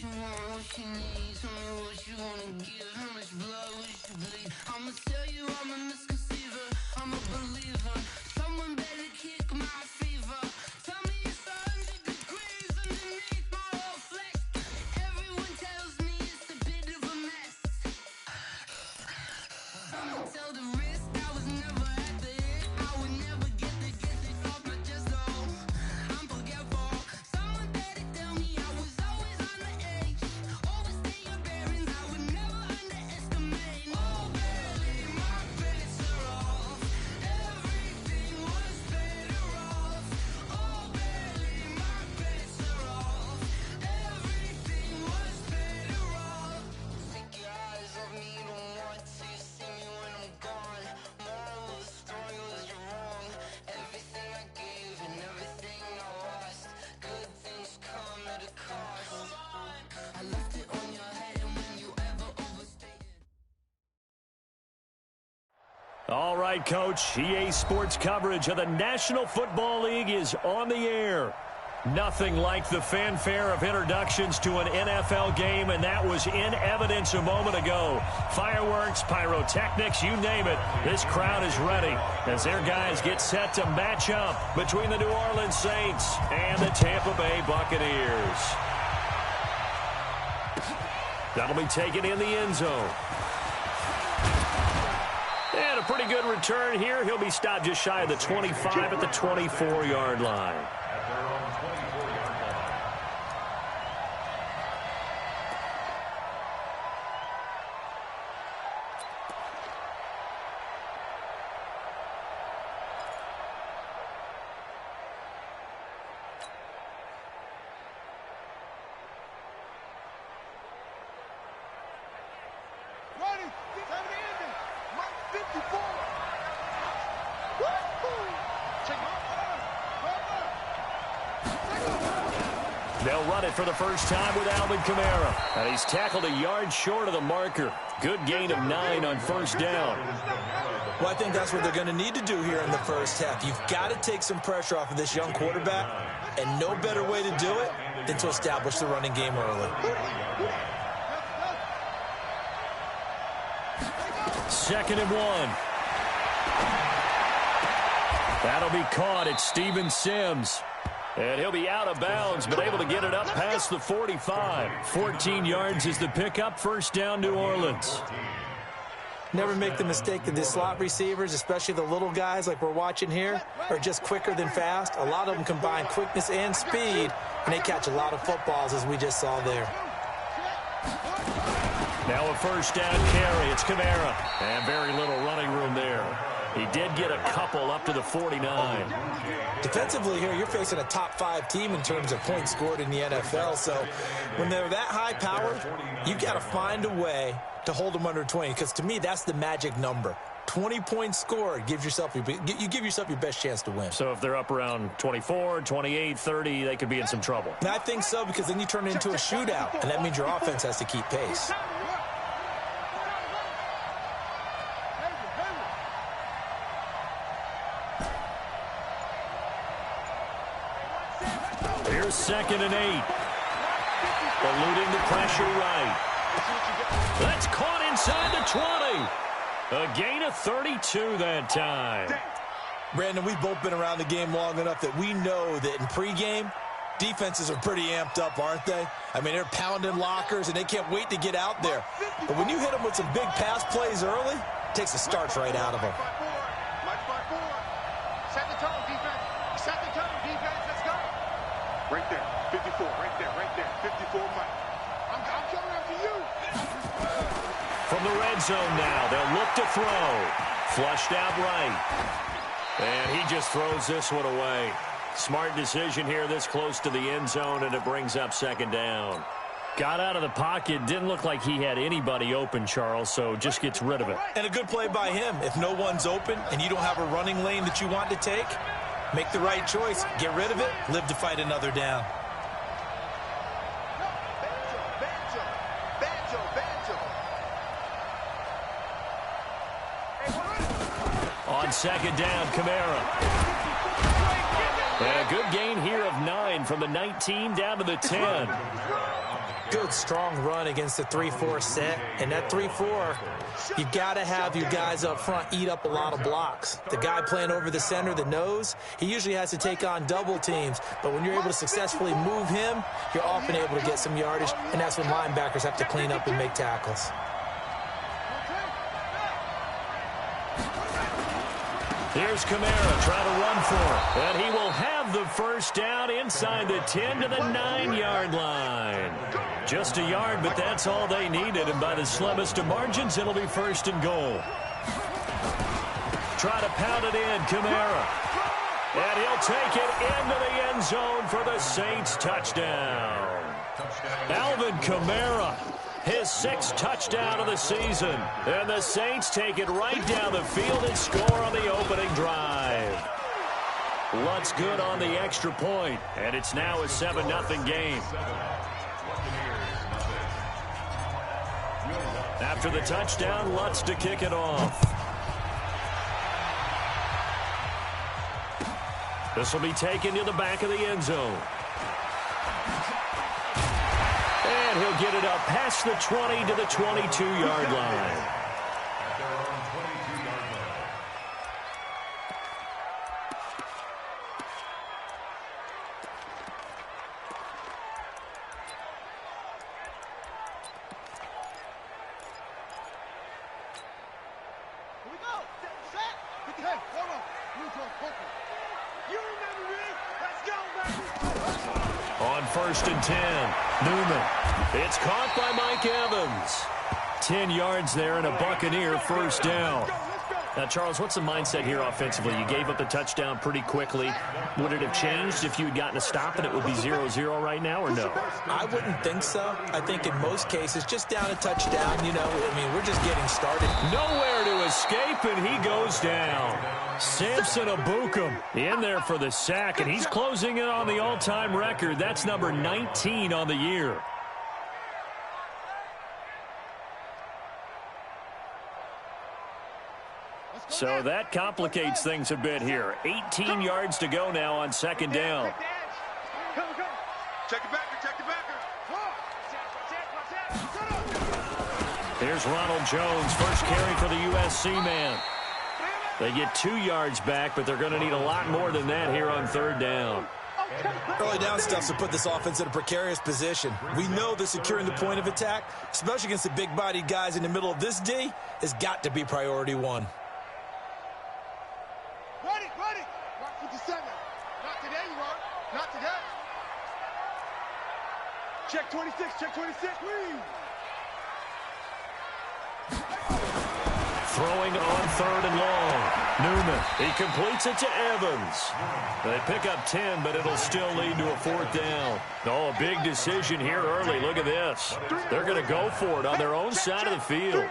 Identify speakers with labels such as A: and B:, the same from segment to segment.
A: you want, what you need. Tell me what you wanna give. How much blood would you bleed? I'ma tell you I'm a misconceiver. I'm a believer. Someone better kick my fever. Tell me it's 100 degrees underneath my whole flesh. Everyone tells me it's a bit of a mess. Someone tell the risk I was never at the hit. I would never get it off my chest. Oh, I'm forgetful. Someone better tell me I was always on the edge. Overstay your bearings, I would never underestimate. Oh, barely, my bets are off. Everything was better off. Oh, barely, my bets are off. Everything was better off. Take your eyes off me, you don't want to see me when I'm gone. Moral of the story was you're wrong. Everything I gave and everything I lost. Good things come at a cost. I left it on your head, and when you ever overstay it.
B: All right, Coach. EA Sports coverage of the National Football League is on the air. Nothing like the fanfare of introductions to an NFL game, and that was in evidence a moment ago. Fireworks, pyrotechnics, you name it. This crowd is ready as their guys get set to match up between the New Orleans Saints and the Tampa Bay Buccaneers. That'll be taken in the end zone. And a pretty good return here. He'll be stopped just shy of the 25 at the 24-yard line. They'll run it for the first time with Alvin Kamara. And he's tackled a yard short of the marker. Good gain of 9 on first down.
C: Well, I think that's what they're going to need to do here in the first half. You've got to take some pressure off of this young quarterback, and no better way to do it than to establish the running game early.
B: Second and 1. That'll be caught at Steven Sims. And he'll be out of bounds, but able to get it up past the 45. 14 yards is the pickup. First down, New Orleans.
C: Never make the mistake that the slot receivers, especially the little guys like we're watching here, are just quicker than fast. A lot of them combine quickness and speed, and they catch a lot of footballs, as we just saw there.
B: Now a first down carry. It's Kamara. And very little running room there. He did get a couple up to the 49.
C: Defensively here, you're facing a top-5 team in terms of points scored in the NFL. So when they're that high-powered, you got to find a way to hold them under 20. Because to me, that's the magic number. 20 points scored, you give yourself your best chance to win.
B: So if they're up around 24, 28, 30, they could be in some trouble.
C: And I think so, because then you turn it into a shootout, and that means your offense has to keep pace.
B: Here's second and 8. Eluding the pressure right. That's caught inside the 20. A gain of 32 that time.
C: Brandon, we've both been around the game long enough that we know that in pregame, defenses are pretty amped up, aren't they? I mean, they're pounding lockers, and they can't wait to get out there. But when you hit them with some big pass plays early, it takes the starch right out of them.
D: Set the tone, defense. Set the tone, defense. Let's go. Right there. 54. Right there. Right there. 54, Mike. I'm coming after you.
B: From the red zone now, they'll look to throw. Flushed out right. And he just throws this one away. Smart decision here this close to the end zone, and it brings up second down. Got out of the pocket. Didn't look like he had anybody open, Charles, so just gets rid of it.
C: And a good play by him. If no one's open and you don't have a running lane that you want to take, make the right choice. Get rid of it. Live to fight another down.
B: On second down, Kamara. And a good gain here of 9 from the 19 down to the 10.
C: good, strong run against the 3-4 set. And that 3-4, you've got to have your guys up front eat up a lot of blocks. The guy playing over the center, the nose, he usually has to take on double teams. But when you're able to successfully move him, you're often able to get some yardage, and that's when linebackers have to clean up and make tackles.
B: Here's Kamara trying to run for it. And he will have the first down inside the 10 to the 9-yard line. Just a yard, but that's all they needed. And by the slimmest of margins, it'll be first and goal. Try to pound it in, Kamara. And he'll take it into the end zone for the Saints touchdown. Alvin Kamara, his 6th touchdown of the season. And the Saints take it right down the field and score on the opening drive. Lutz good on the extra point, and it's now a 7-0 game. After the touchdown, Lutz to kick it off. This will be taken to the back of the end zone. And he'll get it up past the 20 to the 22-yard line. On 1st and 10, Newman. It's caught by Mike Evans. 10 yards there and a Buccaneer first down. Now, Charles, what's the mindset here offensively? You gave up the touchdown pretty quickly. Would it have changed if you had gotten a stop and it would be 0-0 right now, or no?
C: I wouldn't think so. I think in most cases, just down a touchdown, you know, I mean, we're just getting started.
B: Nowhere to escape, and he goes down. Samson Abukum in there for the sack, and he's closing in on the all-time record. That's number 19 on the year. So that complicates things a bit here. 18 yards to go now on 2nd down.
D: Check it back, check it back.
B: Here's Ronald Jones, first carry for the USC man. They get 2 yards back, but they're going to need a lot more than that here on 3rd down.
C: Early down stuff to put this offense in a precarious position. We know that securing the point of attack, especially against the big-bodied guys in the middle of this D, has got to be priority 1.
D: Ready. Mark 57. Not today, you are. Not today. Check 26, check 26, please.
B: Throwing on 3rd and long. Newman, he completes it to Evans. They pick up 10, but it'll still lead to a 4th down. Oh, a big decision here early. Look at this. They're going to go for it on their own side of the field.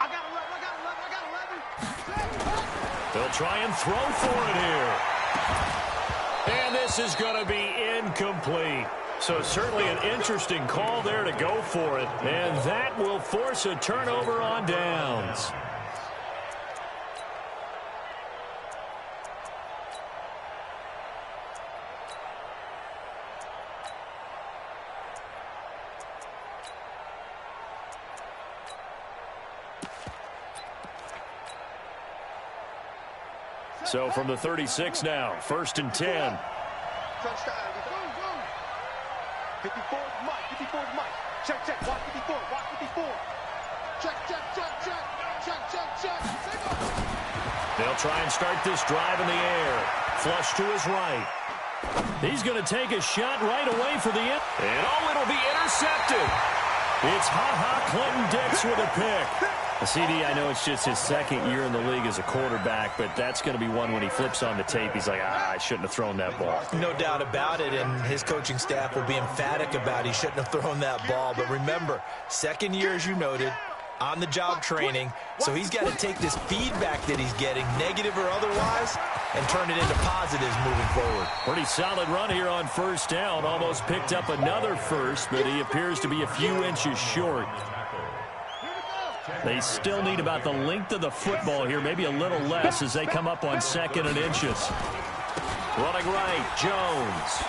D: I got 11.
B: They'll try and throw for it here. And this is going to be incomplete. So certainly an interesting call there to go for it. And that will force a turnover on downs. So from the 36 now, 1st and 10.
D: Touchdown. 54 Mike. Check. Watch 54. Check.
B: They'll try and start this drive in the air. Flush to his right. He's going to take a shot right away for the end. And it'll be intercepted. It's Clinton Dix with a pick. CD, I know it's just his 2nd year in the league as a quarterback, but that's going to be one when he flips on the tape. He's like, I shouldn't have thrown that ball.
C: No doubt about it, and his coaching staff will be emphatic about he shouldn't have thrown that ball. But remember, 2nd year, as you noted, on-the-job training, so he's got to take this feedback that he's getting, negative or otherwise, and turn it into positives moving forward.
B: Pretty solid run here on 1st down. Almost picked up another first, but he appears to be a few inches short. They still need about the length of the football here, maybe a little less as they come up on 2nd and inches. Running right, Jones.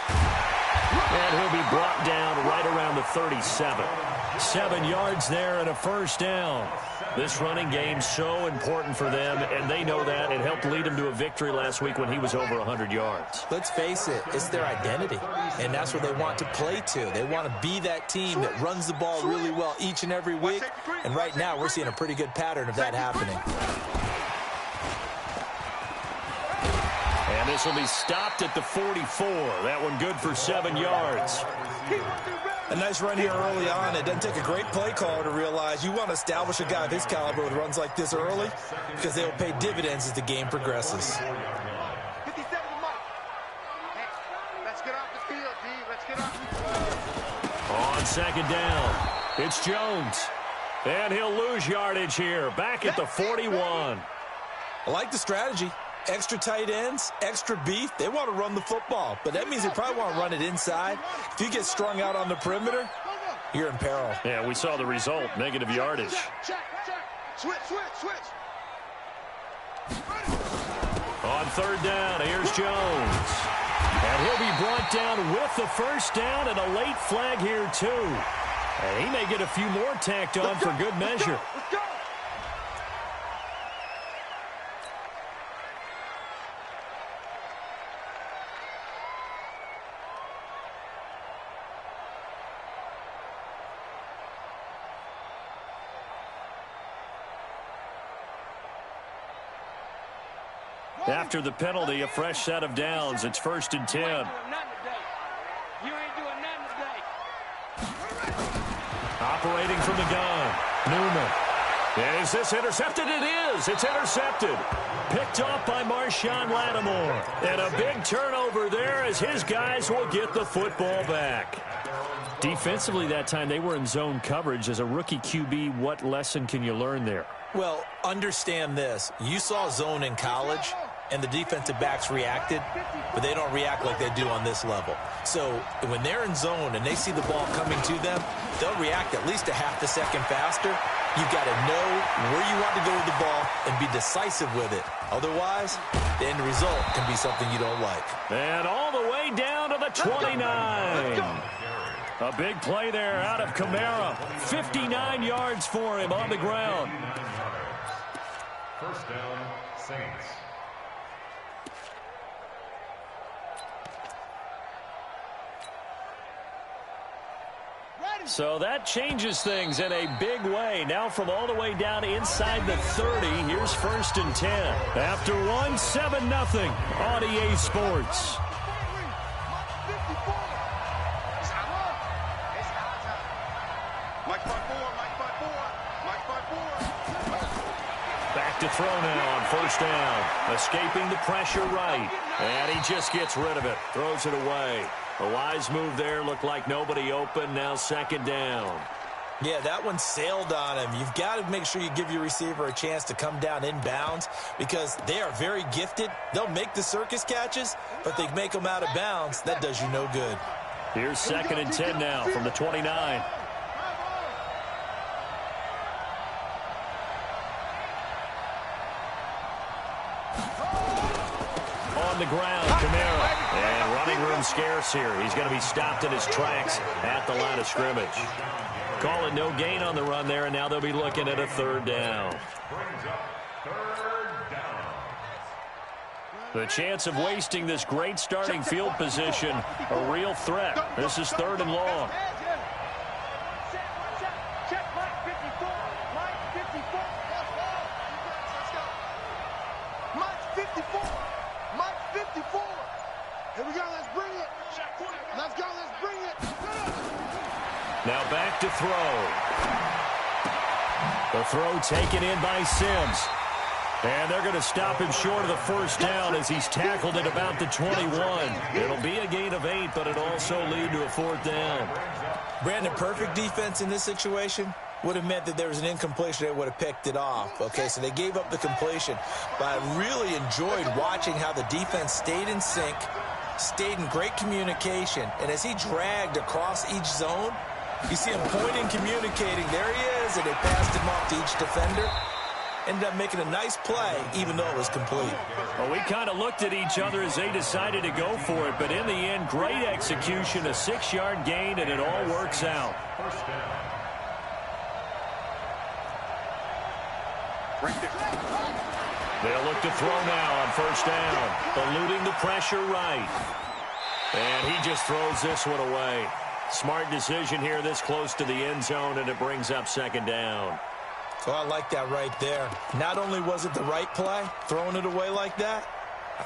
B: And he'll be brought down right around the 37. 7 yards there and a first down. This running game so important for them, and they know that. It helped lead them to a victory last week when he was over 100 yards.
C: Let's face it, it's their identity, and that's what they want to play to. They want to be that team that runs the ball really well each and every week, and right now we're seeing a pretty good pattern of that happening.
B: And this will be stopped at the 44. That one good for 7 yards.
C: A nice run here early on. It doesn't take a great play caller to realize you want to establish a guy of his caliber with runs like this early because they'll pay dividends as the game progresses.
D: 57 Mike. Let's get off the field, D. Let's get off the field.
B: On second down, it's Jones. And he'll lose yardage here. Back at the 41.
C: I like the strategy. Extra tight ends, extra beef. They want to run the football, but that means they probably want to run it inside. If you get strung out on the perimeter, you're in peril.
B: Yeah, we saw the result, negative yardage.
D: Check. Switch.
B: On third down, here's Jones. And he'll be brought down with the first down and a late flag here, too. And he may get a few more tacked on for good measure.
D: Let's go.
B: After the penalty, a fresh set of downs. It's 1st and 10.
E: You ain't doing nothing today.
B: Operating from the gun, Newman. And is this intercepted? It is. It's intercepted. Picked off by Marshawn Lattimore. And a big turnover there as his guys will get the football back. Defensively that time, they were in zone coverage. As a rookie QB, what lesson can you learn there?
C: Well, understand this. You saw zone in college, and the defensive backs reacted, but they don't react like they do on this level. So when they're in zone and they see the ball coming to them, they'll react at least a half a second faster. You've got to know where you want to go with the ball and be decisive with it. Otherwise, the end result can be something you don't like.
B: And all the way down to the 29. A big play there out of Kamara. 59 yards for him on the ground.
F: First down, Saints.
B: So that changes things in a big way. Now from all the way down inside the 30, here's 1st and 10. After 1, 7-0 on EA Sports. Back to throw now on 1st down. Escaping the pressure right. And he just gets rid of it. Throws it away. A wise move there. Looked like nobody open. Now 2nd down.
C: Yeah, that one sailed on him. You've got to make sure you give your receiver a chance to come down inbounds because they are very gifted. They'll make the circus catches, but they make them out of bounds. That does you no good.
B: Here's 2nd and 10 now from the 29. On the ground, Kamara. And running room scarce here. He's going to be stopped in his tracks at the line of scrimmage. Call it no gain on the run there, and now they'll be looking at a 3rd down. The chance of wasting this great starting field position, a real threat. This is 3rd and long.
E: Check Mike 54. Mike 54.
D: Mike 54. Mike 54. Here we go. Let's bring it. Let's go. Let's bring it.
B: Now back to throw. The throw taken in by Sims. And they're going to stop him short of the 1st down as he's tackled at about the 21. It'll be a gain of 8, but it'll also lead to a 4th down.
C: Brandon, perfect defense in this situation would have meant that there was an incompletion. They would have picked it off. Okay, so they gave up the completion. But I really enjoyed watching how the defense stayed in sync, stayed in great communication. And as he dragged across each zone, you see him pointing, communicating. There he is, and they passed him off to each defender. ended up making a nice play, even though it was complete.
B: Well, we kind of looked at each other as they decided to go for it, but in the end, great execution, a 6-yard gain, and it all works out. They'll look to throw now on first down, eluding the pressure right. And he just throws this one away. Smart decision here this close to the end zone, and it brings up second down.
C: So I like that right there. Not only was it the right play, throwing it away like that,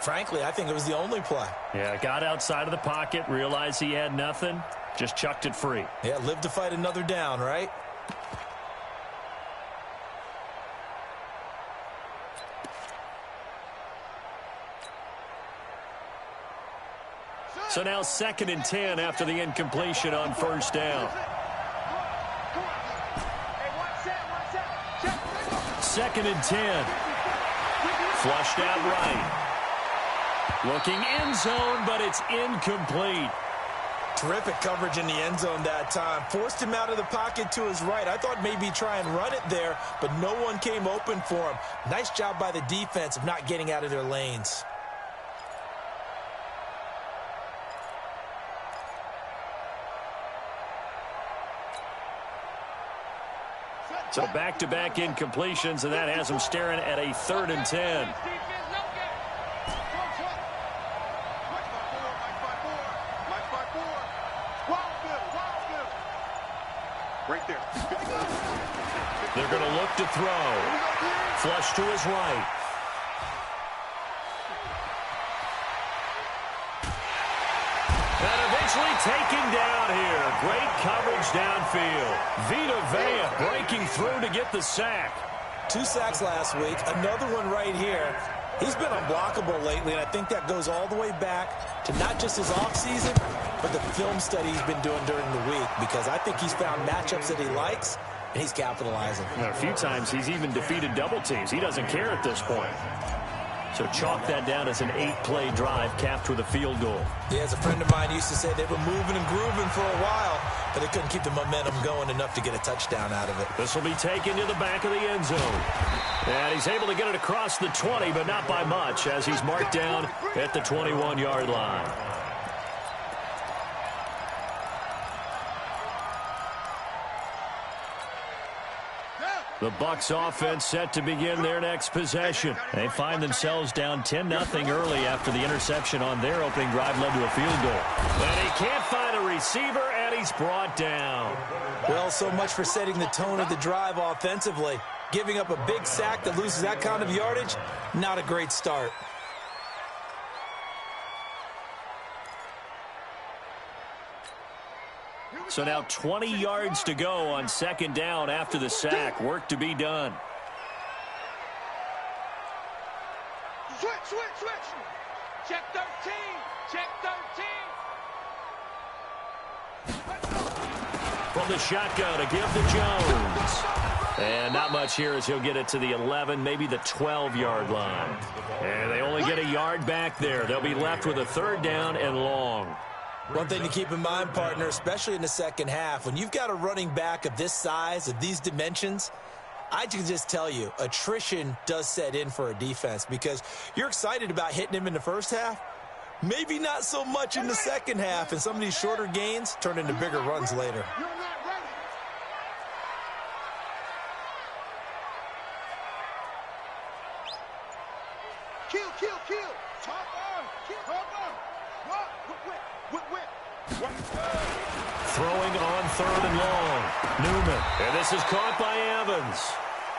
C: frankly, I think it was the only play.
B: Yeah, got outside of the pocket, realized he had nothing, just chucked it free.
C: Yeah, live to fight another down, right?
B: So now 2nd and 10 after the incompletion on first down. 2nd and 10. Flushed out right. Looking end zone, but it's incomplete.
C: Terrific coverage in the end zone that time. Forced him out of the pocket to his right. I thought maybe try and run it there, but no one came open for him. Nice job by the defense of not getting out of their lanes.
B: So back-to-back incompletions, and that has them staring at a 3rd and 10.
D: Right there.
B: They're going to look to throw. Flush to his right. And eventually taken down here. Great coverage downfield. Vita Vea breaking through to get the sack.
C: 2 sacks last week, another one right here. He's been unblockable lately, and I think that goes all the way back to not just his offseason, but the film study he's been doing during the week, because I think he's found matchups that he likes, and he's capitalizing.
B: A few times he's even defeated double teams. He doesn't care at this point. So chalk that down as an 8-play drive capped with a field goal.
C: Yeah, as a friend of mine used to say, they were moving and grooving for a while, but they couldn't keep the momentum going enough to get a touchdown out of it.
B: This will be taken to the back of the end zone. And he's able to get it across the 20, but not by much, as he's marked down at the 21-yard line. The Bucs offense set to begin their next possession. They find themselves down 10-0 early after the interception on their opening drive led to a field goal. And he can't find a receiver, and he's brought down.
C: Well, so much for setting the tone of the drive offensively. Giving up a big sack that loses that kind of yardage, not a great start.
B: So now 20 yards to go on 2nd down after the sack. Work to be done.
E: Switch. Check 13. Check 13.
B: From the shotgun to give to Jones. And not much here as he'll get it to the 11, maybe the 12-yard line. And they only get a yard back there. They'll be left with a 3rd down and long.
C: One thing to keep in mind, partner, especially in the second half, when you've got a running back of this size, of these dimensions, I can just tell you, attrition does set in for a defense, because you're excited about hitting him in the first half, maybe not so much in the second half, and some of these shorter gains turn into bigger runs later.
D: You're not ready. Kill. Top on.
B: Throwing on 3rd and long. Newman. And this is caught by Evans.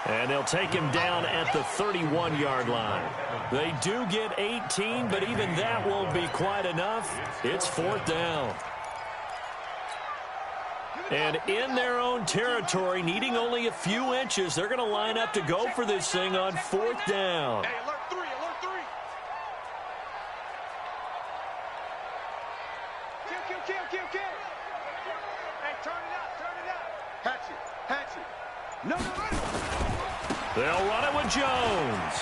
B: And they'll take him down at the 31-yard line. They do get 18, but even that won't be quite enough. It's 4th down. And in their own territory, needing only a few inches, they're going to line up to go for this thing on 4th down.
D: Hey, alert 3. Kill.
E: Hey, turn it up.
D: Hatchet. No.
B: They'll run it with Jones.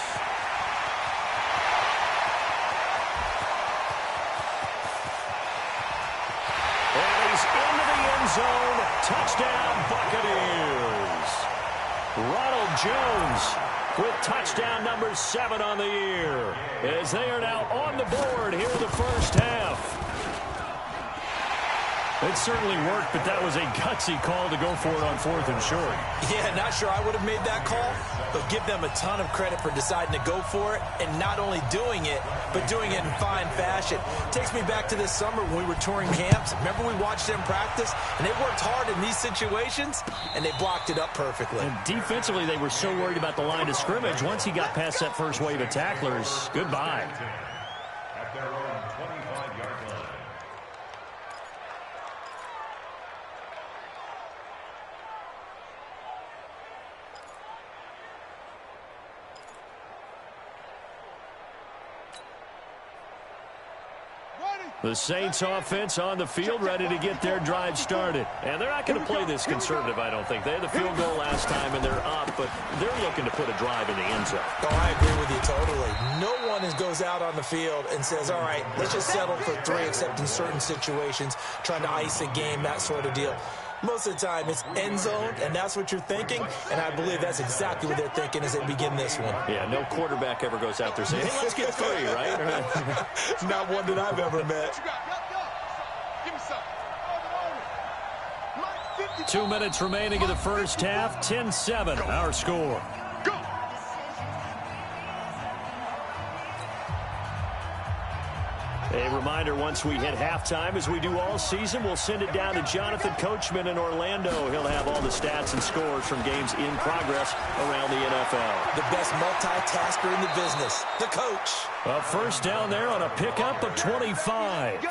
B: And he's into the end zone. Touchdown, Buccaneers. Ronald Jones with touchdown number 7 on the year, as they are now on the board here in the first half. It certainly worked, but that was a gutsy call to go for it on 4th and short.
C: Yeah, not sure I would have made that call, but give them a ton of credit for deciding to go for it and not only doing it, but doing it in fine fashion. Takes me back to this summer when we were touring camps. Remember we watched them practice, and they worked hard in these situations, and they blocked it up perfectly.
B: And defensively, they were so worried about the line of scrimmage. Once he got past that first wave of tacklers, goodbye.
F: At their own 25-yard line.
B: The Saints offense on the field, ready to get their drive started. And they're not going to play this conservative, I don't think. They had the field goal last time, and they're up, but they're looking to put a drive in the end zone.
C: Oh, I agree with you totally. No one goes out on the field and says, all right, let's just settle for 3, except in certain situations, trying to ice a game, that sort of deal. Most of the time, it's end zone, and that's what you're thinking, and I believe that's exactly what they're thinking as they begin this one.
B: Yeah, no quarterback ever goes out there saying, hey, let's get 3, right?
C: Not one that I've ever met.
E: Give me some.
B: 2 minutes remaining in the first half, 10-7, our score.
E: Go.
B: A reminder, once we hit halftime, as we do all season, we'll send it down to Jonathan Coachman in Orlando. He'll have all the stats and scores from games in progress around the NFL.
C: The best multitasker in the business, the coach.
B: A first down there on a pickup of 25.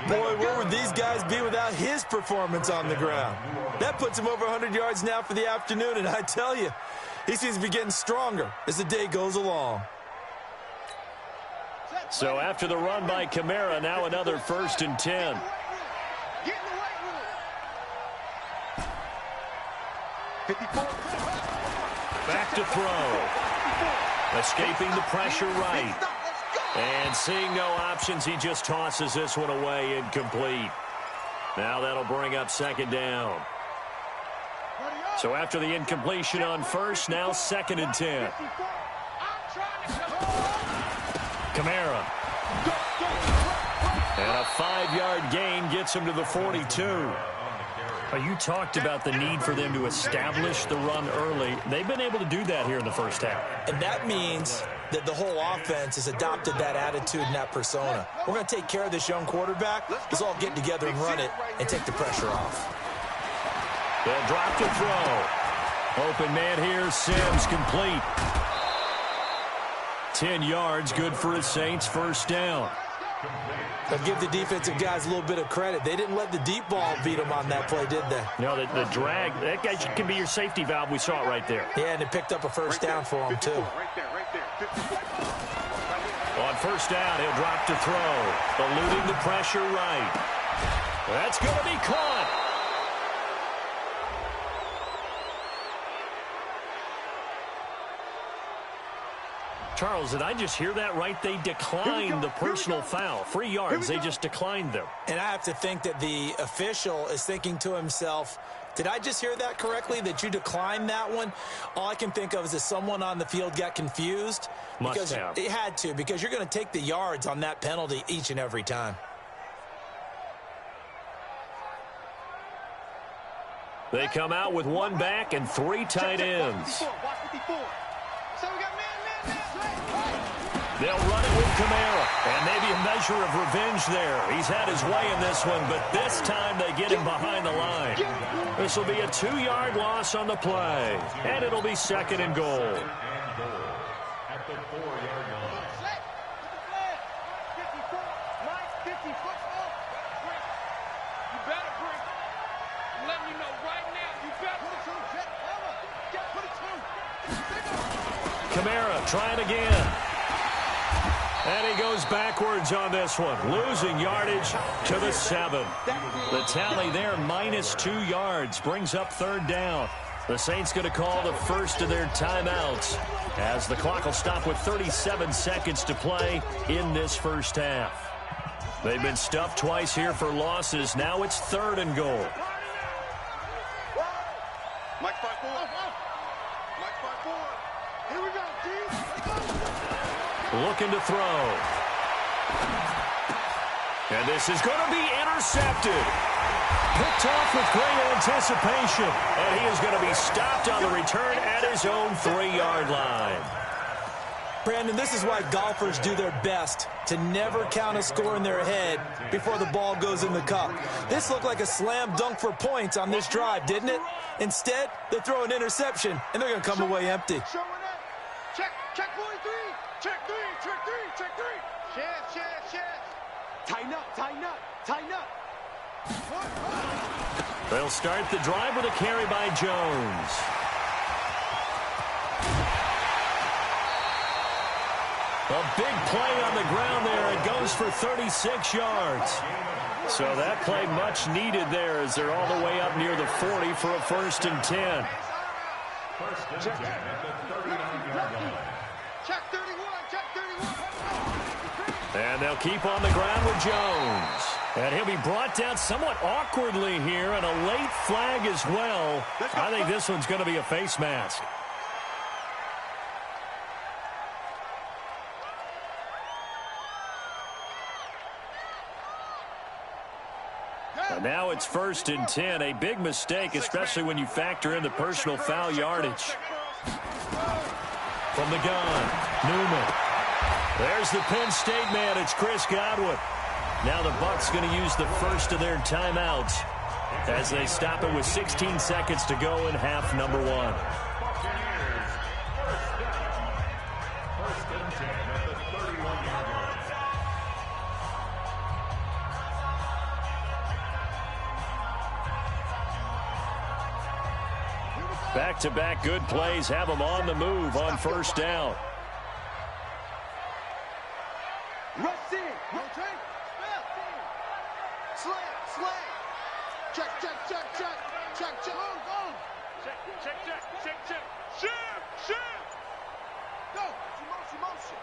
C: Boy, where would these guys be without his performance on the ground? That puts him over 100 yards now for the afternoon, and I tell you, he seems to be getting stronger as the day goes along.
B: So after the run by Kamara, now another 1st and 10. Back to throw. Escaping the pressure right. And seeing no options, he just tosses this one away, incomplete. Now that'll bring up 2nd down. So after the incompletion on 1st, now 2nd and 10. Kamara. And a 5-yard gain gets him to the 42. You talked about the need for them to establish the run early. They've been able to do that here in the first half.
C: And that means that the whole offense has adopted that attitude and that persona. We're going to take care of this young quarterback. Let's all get together and run it and take the pressure off.
B: They'll drop to throw. Open man here, Sims, complete. 10 yards, good for his Saints, 1st down.
C: I'll give the defensive guys a little bit of credit. They didn't let the deep ball beat them on that play, did they?
B: No, the drag, that guy can be your safety valve. We saw it right there.
C: Yeah, and it picked up a 1st down for him, too.
E: Right there.
B: On 1st down, he'll drop to throw. Eluding the pressure right. That's going to be caught. Charles, did I just hear that right? They declined the personal foul. 3 yards, they just declined them.
C: And I have to think that the official is thinking to himself, did I just hear that correctly, that you declined that one? All I can think of is that someone on the field got confused.
B: Must have.
C: It had to, because you're going to take the yards on that penalty each and every time.
B: They come out with 1 back and 3 tight ends. They'll run it with Kamara, and maybe a measure of revenge there. He's had his way in this one, but this time they get him behind the line. This will be a 2-yard loss on the play, and it'll be 2nd and goal.
F: At the 4-yard line.
E: You better bring. I'm letting you know right now. You better.
B: Kamara trying again. And he goes backwards on this one, losing yardage to the 7. The tally there, -2 yards, brings up 3rd down. The Saints going to call the first of their timeouts as the clock will stop with 37 seconds to play in this first half. They've been stuffed twice here for losses. Now it's 3rd and goal.
D: Mike 5-4. Mike 5-4. Here we go, D.
B: Looking to throw. And this is going to be intercepted. Picked off with great anticipation. And he is going to be stopped on the return at his own 3-yard line.
C: Brandon, this is why golfers do their best to never count a score in their head before the ball goes in the cup. This looked like a slam dunk for points on this drive, didn't it? Instead, they throw an interception, and they're going to come away empty.
D: Showing up. Check 43. Check 3. Check 3. Chance.
E: Tighten up.
B: They'll start the drive with a carry by Jones. A big play on the ground there. It goes for 36 yards. So that play much needed there as they're all the way up near the 40 for a 1st and 10.
F: First and 10 at the 39-yard line.
D: Check 31.
B: And they'll keep on the ground with Jones. And he'll be brought down somewhat awkwardly here, and a late flag as well. I think this one's going to be a face mask. And now it's 1st and 10. A big mistake, especially when you factor in the personal foul yardage. From the gun, Newman. There's the Penn State man. It's Chris Godwin. Now the Bucs going to use the first of their timeouts as they stop it with 16 seconds to go in half number 1.
F: First and 10 at the 31-yard line.
B: Back-to-back good plays have them on the move on 1st down.
D: Rush in. Rotate. Slam. Check.
E: Check. Shift.
D: Go. Motion.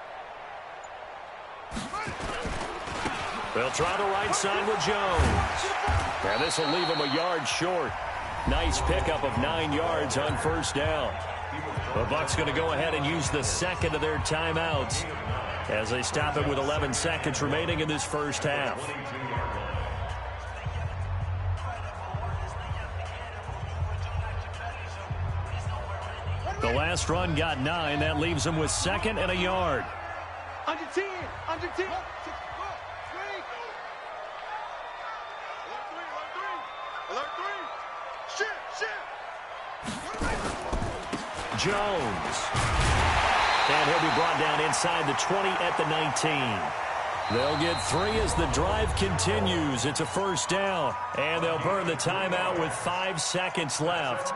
B: They'll try the right side with Jones. And this will leave him a yard short. Nice pickup of 9 yards on 1st down. The Bucs going to go ahead and use the second of their timeouts as they stop it with 11 seconds remaining in this first half. The last run got 9. That leaves them with 2nd and a yard.
E: Under 10.
D: Alert 3. Shift.
B: Jones. And he'll be brought down inside the 20 at the 19. They'll get 3 as the drive continues. It's a 1st down. And they'll burn the timeout with 5 seconds left.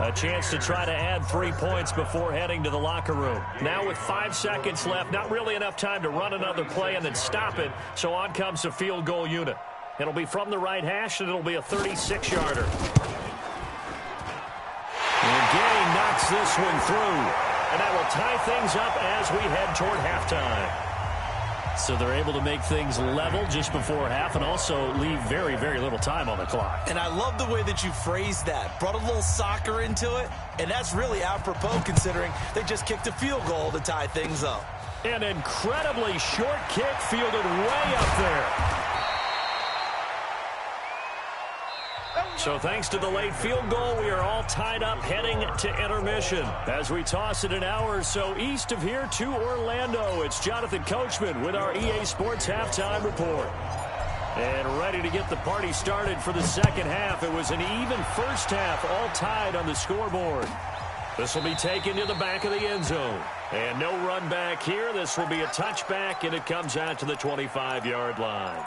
B: A chance to try to add 3 points before heading to the locker room. Now with 5 seconds left, not really enough time to run another play and then stop it. So on comes the field goal unit. It'll be from the right hash, and it'll be a 36-yarder. And Gay knocks this one through. And that will tie things up as we head toward halftime. So they're able to make things level just before half and also leave very, very little time on the clock.
C: And I love the way that you phrased that. Brought a little soccer into it, and that's really apropos considering they just kicked a field goal to tie things up.
B: An incredibly short kick fielded way up there. So thanks to the late field goal, we are all tied up heading to intermission. As we toss it an hour or so east of here to Orlando, it's Jonathan Coachman with our EA Sports Halftime Report. And ready to get the party started for the second half. It was an even first half, all tied on the scoreboard. This will be taken to the back of the end zone. And no run back here. This will be a touchback, and it comes out to the 25-yard line.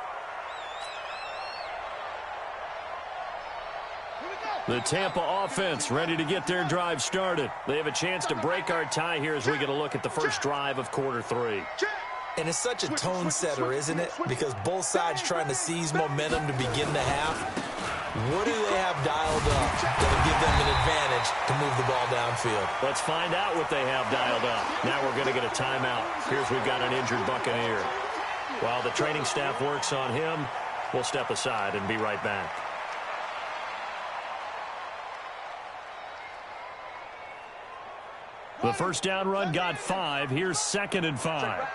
B: The Tampa offense ready to get their drive started. They have a chance to break our tie here as we get a look at the first drive of quarter 3.
C: And it's such a tone setter, isn't it? Because both sides trying to seize momentum to begin the half. What do they have dialed up that'll give them an advantage to move the ball downfield?
B: Let's find out what they have dialed up. Now we're going to get a timeout. Here's we've got an injured Buccaneer. While the training staff works on him, we'll step aside and be right back. The first down run got 5. Here's 2nd and 5.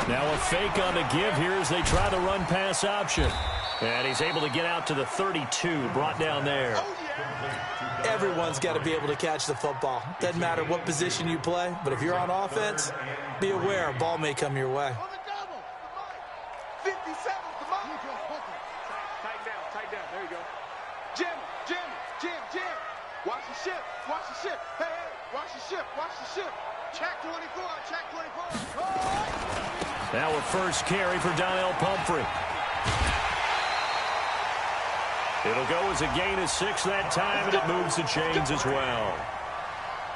B: Now a fake on the give here as they try the run-pass option. And he's able to get out to the 32, brought down there.
C: Everyone's got to be able to catch the football. Doesn't matter what position you play, but if you're on offense, be aware a ball may come your way.
D: 50 seconds, come on. Tight down. There you go. Jim. Watch the ship. Hey, watch the ship. Check 24.
B: Now a first carry for Donnell Pumphrey. It'll go as a gain of 6 that time, and it moves the chains as well.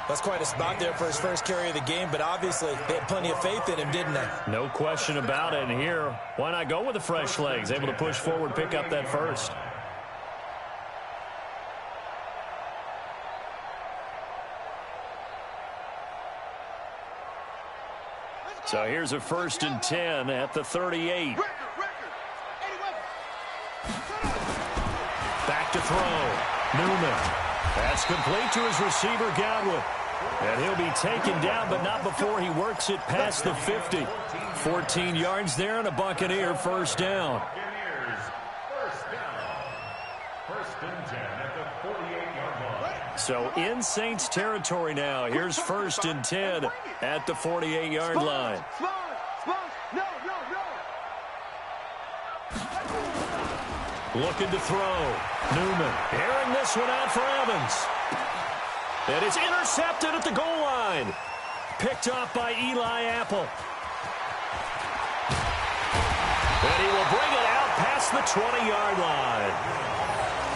C: That's quite a spot there for his first carry of the game, but obviously they had plenty of faith in him, didn't they?
B: No question about it. And here, why not go with the fresh legs? Able to push forward, pick up that first. So here's a 1st and 10 at the 38. Back to throw. Newman. That's complete to his receiver, Godwin. And he'll be taken down, but not before he works it past the 50. 14 yards there and a Buccaneer first down. So in Saints territory now. Here's 1st and 10 at the 48-yard line. Looking to throw. Newman airing this one out for Evans. And it's intercepted at the goal line. Picked off by Eli Apple. And he will bring it out past the 20-yard line.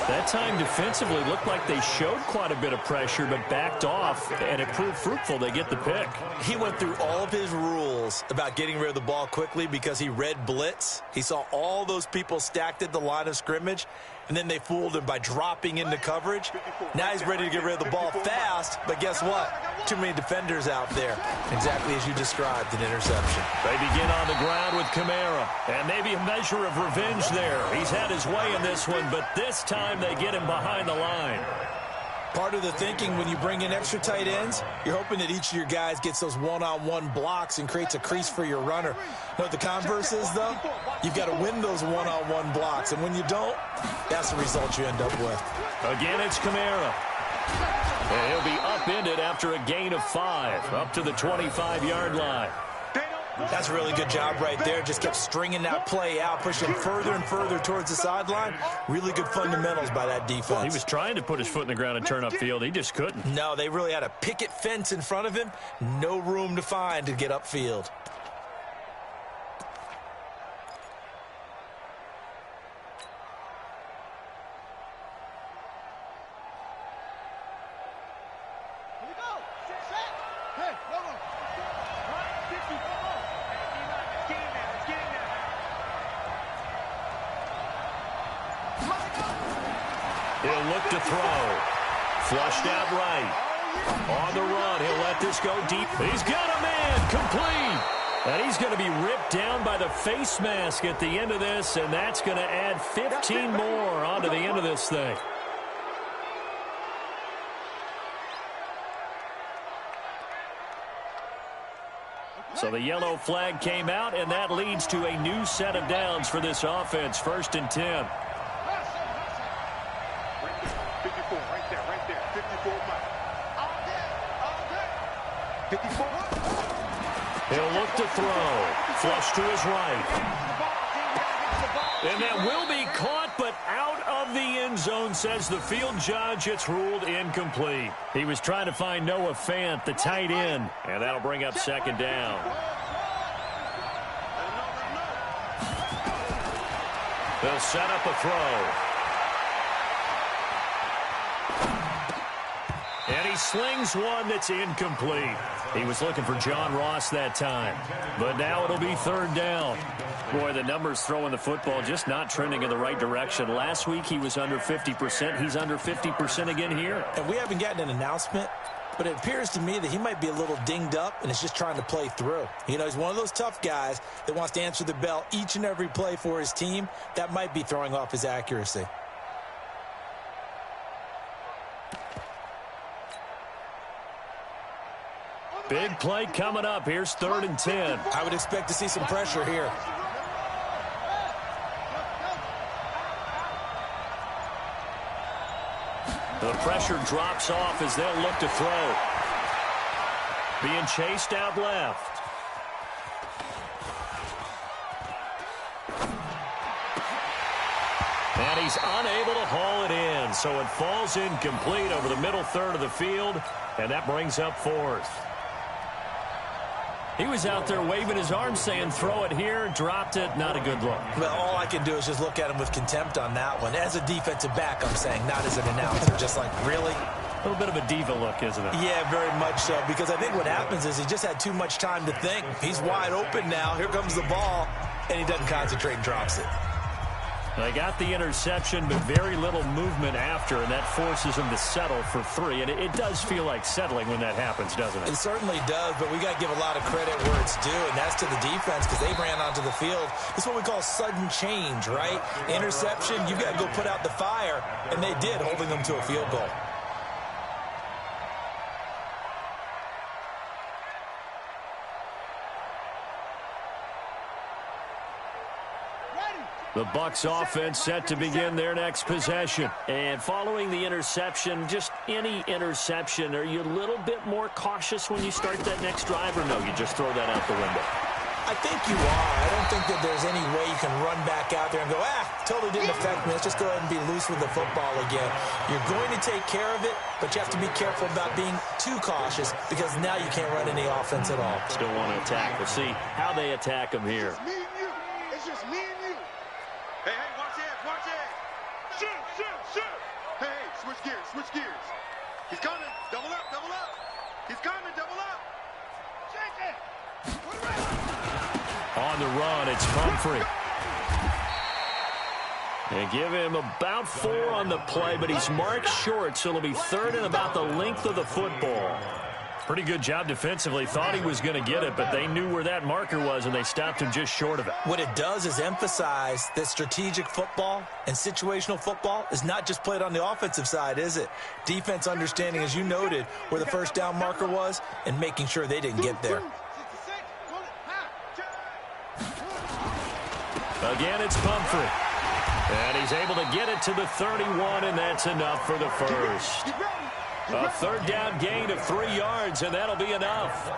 B: That time defensively looked like they showed quite a bit of pressure but backed off, and it proved fruitful. They get the pick.
C: He went through all of his rules about getting rid of the ball quickly because he read blitz. He saw all those people stacked at the line of scrimmage, and then they fooled him by dropping into coverage. Now he's ready to get rid of the ball fast, but guess what? Too many defenders out there. Exactly as you described, an interception.
B: They begin on the ground with Kamara, and maybe a measure of revenge there. He's had his way in this one, but this time they get him behind the line.
C: Part of the thinking when you bring in extra tight ends, you're hoping that each of your guys gets those one-on-one blocks and creates a crease for your runner. What the converse is, though, you've got to win those one-on-one blocks, and when you don't, that's the result you end up with.
B: Again, it's Kamara. And he'll be upended after a gain of 5, up to the 25-yard line.
C: That's a really good job right there. Just kept stringing that play out, pushing further and further towards the sideline. Really good fundamentals by that defense.
B: He was trying to put his foot in the ground and turn upfield. He just couldn't.
C: No, they really had a picket fence in front of him. No room to find to get upfield.
B: He'll look to throw. Flushed out right. On the run, he'll let this go deep. He's got a man, complete. And he's going to be ripped down by the face mask at the end of this, and that's going to add 15 more onto the end of this thing. So the yellow flag came out, and that leads to a new set of downs for this offense. 1st and 10.
D: 54, right there. 54 Mike. All day. 54.
B: He'll look to throw. Flush to his right. And that will be caught, but out of the end zone, says the field judge. It's ruled incomplete. He was trying to find Noah Fant, the tight end, and that'll bring up 2nd down. They'll set up a throw. And he slings one that's incomplete. He was looking for John Ross that time. But now it'll be 3rd down. Boy, the numbers throwing the football just not trending in the right direction. Last week he was under 50%. He's under 50% again here.
C: And we haven't gotten an announcement, but it appears to me that he might be a little dinged up and is just trying to play through. You know, he's one of those tough guys that wants to answer the bell each and every play for his team. That might be throwing off his accuracy.
B: Big play coming up. Here's 3rd and 10.
C: I would expect to see some pressure here.
B: The pressure drops off as they'll look to throw. Being chased out left. And he's unable to haul it in, so it falls incomplete over the middle third of the field, and that brings up 4th. He was out there waving his arms saying, throw it here, dropped it, not a good look.
C: Well, all I can do is just look at him with contempt on that one. As a defensive back, I'm saying, not as an announcer. Just like, really?
B: A little bit of a diva look, isn't it?
C: Yeah, very much so, because I think what happens is he just had too much time to think. He's wide open now. Here comes the ball, and he doesn't concentrate and drops it.
B: They got the interception, but very little movement after, and that forces them to settle for 3. And it does feel like settling when that happens, doesn't it?
C: It certainly does, but we got to give a lot of credit where it's due, and that's to the defense because they ran onto the field. It's what we call sudden change, right? Interception, you've got to go put out the fire, and they did, holding them to a field goal.
B: The Bucs offense set to begin their next possession. And following the interception, just any interception, are you a little bit more cautious when you start that next drive, or no, you just throw that out the window?
C: I think you are. I don't think that there's any way you can run back out there and go, totally didn't affect me. Let's just go ahead and be loose with the football again. You're going to take care of it, but you have to be careful about being too cautious because now you can't run any offense at all.
B: Still want to attack. We'll see how they attack them here.
D: It's me and you. It's just me and you. Hey, watch it, watch it. Shoot. Hey, switch gears. He's coming. Double up. He's coming, double up. Shake it.
B: On the run, it's Pumphrey. And give him about 4 on the play, but he's marked short, so it'll be 3rd and about the length of the football. Pretty good job defensively. Thought he was going to get it, but they knew where that marker was, and they stopped him just short of it.
C: What it does is emphasize that strategic football and situational football is not just played on the offensive side, is it? Defense understanding, as you noted, where the first down marker was and making sure they didn't get there.
B: Again, it's Pumphrey. And he's able to get it to the 31, and that's enough for the first. A 3rd down gain of 3 yards, and that'll be enough.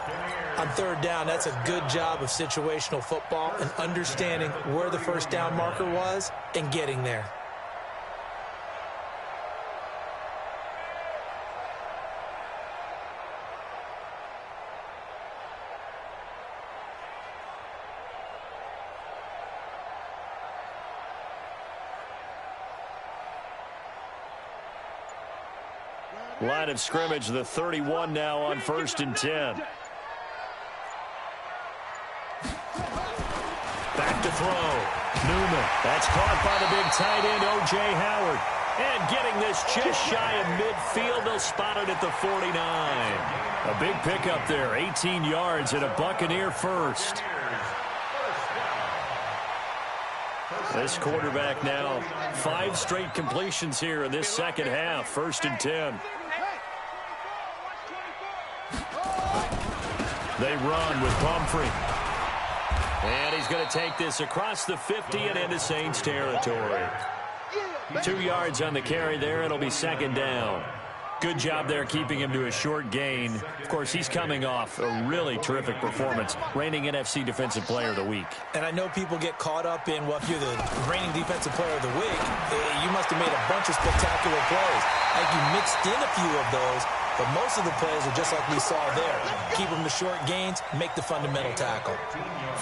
C: On 3rd down, that's a good job of situational football and understanding where the first down marker was and getting there.
B: Line of scrimmage, the 31 now on 1st and 10. Back to throw. Newman. That's caught by the big tight end, O.J. Howard. And getting this just shy of midfield, they'll spot it at the 49. A big pickup there, 18 yards and a Buccaneer first. This quarterback now, 5 straight completions here in this second half, 1st and 10. They run with Pumphrey. And he's going to take this across the 50 and into Saints territory. 2 yards on the carry there. It'll be 2nd down. Good job there keeping him to a short gain. Of course, he's coming off a really terrific performance, reigning NFC Defensive Player of the Week.
C: And I know people get caught up in, well, if you're the reigning Defensive Player of the Week, you must have made a bunch of spectacular plays. I think you mixed in a few of those, but most of the plays are just like we saw there. Keep them to short gains, make the fundamental tackle.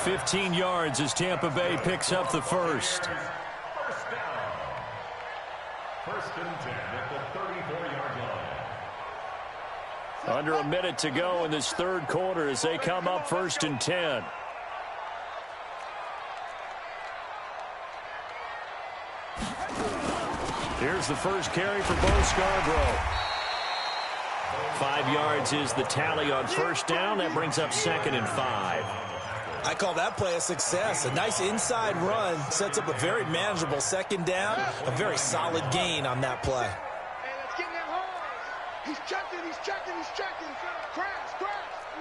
B: 15 yards as Tampa Bay picks up the first.
F: First and 10 at the 34-yard line.
B: Under a minute to go in this 3rd quarter as they come up 1st and 10. Here's the first carry for Bo Scarborough. 5 yards is the tally on 1st down. That brings up 2nd and 5.
C: I call that play a success. A nice inside run sets up a very manageable 2nd down. A very solid gain on that play.
D: Hey, let's get in that hole. He's checking. Crash.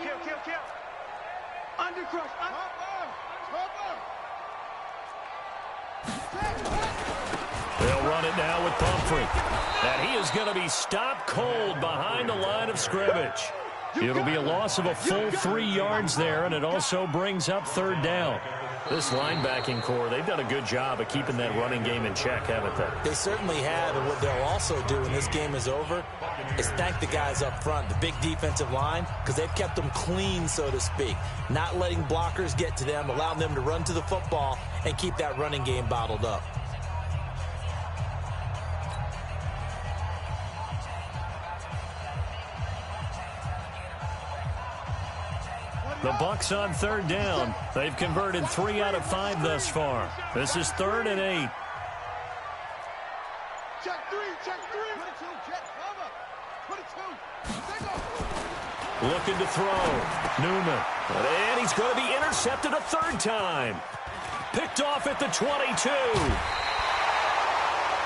E: Kill, kill, kill. Under crush.
B: They'll run it now with Pumphrey. And he is going to be stopped cold behind the line of scrimmage. It'll be a loss of a full 3 yards there, and it also brings up third down. This linebacking core, they've done a good job of keeping that running game in check, haven't they?
C: They certainly have, and what they'll also do when this game is over is thank the guys up front, the big defensive line, because they've kept them clean, so to speak, not letting blockers get to them, allowing them to run to the football and keep that running game bottled up.
B: The Bucs on third down. They've converted 3 out of 5 thus far. This is 3rd and 8.
D: Check three, check three. 22, check cover. 22.
B: Looking to throw. Newman. And he's going to be intercepted a 3rd time. Picked off at the 22.